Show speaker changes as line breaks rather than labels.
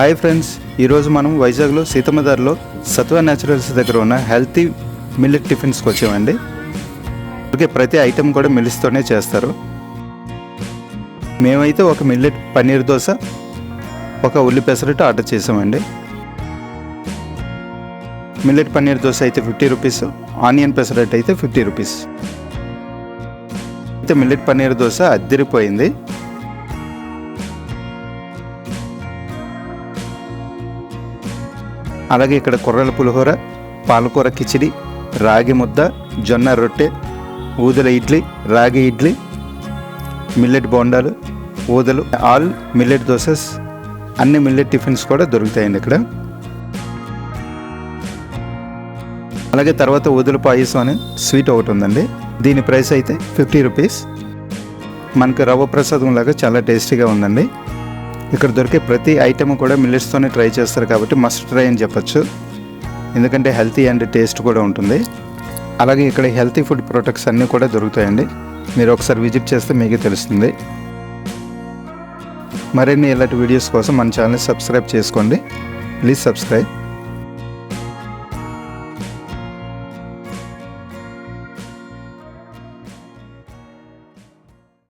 Hi friends, ఈరోజు మనం వైజాగ్లో సీతమ్మదారిలో సత్వ న్యాచురల్స్ దగ్గర ఉన్న హెల్తీ మిల్లెట్ టిఫిన్స్కి వచ్చామండి. ఓకే, ప్రతి ఐటెం కూడా మిల్లెట్స్తోనే చేస్తారు. మేమైతే ఒక మిల్లెట్ పన్నీర్ దోశ, ఒక ఉల్లి పెసరట్టు ఆర్డర్ చేసామండి. మిల్లెట్ పన్నీర్ దోశ అయితే 50 రూపీస్, ఆనియన్ పెసరట్టు అయితే 50 రూపీస్. అయితే మిల్లెట్ పన్నీర్ దోశ అద్దిరిపోయింది. అలాగే ఇక్కడ కొర్రల పులిహోర, పాలకూర కిచిడి, రాగి ముద్ద, జొన్న రొట్టె, ఊదల ఇడ్లీ, రాగి ఇడ్లీ, మిల్లెట్ బోండాలు, ఊదలు, ఆల్ మిల్లెట్ దోసెస్, అన్ని మిల్లెట్ టిఫిన్స్ కూడా దొరుకుతాయండి ఇక్కడ. అలాగే తర్వాత ఊదల పాయసం అనే స్వీట్ ఒకటి ఉందండి. దీని ప్రైస్ అయితే 50 రూపీస్. మనకు రవ్వ ప్రసాదం లాగా చాలా టేస్టీగా ఉందండి. ఇక్కడ దొరికే ప్రతి ఐటమ్ కూడా మిల్లెట్స్తోనే ట్రై చేస్తారు కాబట్టి మస్ట్ ట్రై అని చెప్పచ్చు. ఎందుకంటే హెల్తీ అండ్ టేస్ట్ కూడా ఉంటుంది. అలాగే ఇక్కడ హెల్తీ ఫుడ్ ప్రొడక్ట్స్ అన్నీ కూడా దొరుకుతాయండి. మీరు ఒకసారి విజిట్ చేస్తే మీకే తెలుస్తుంది. మరిన్ని ఇలాంటి వీడియోస్ కోసం మన ఛానల్ సబ్స్క్రైబ్ చేసుకోండి. Please subscribe.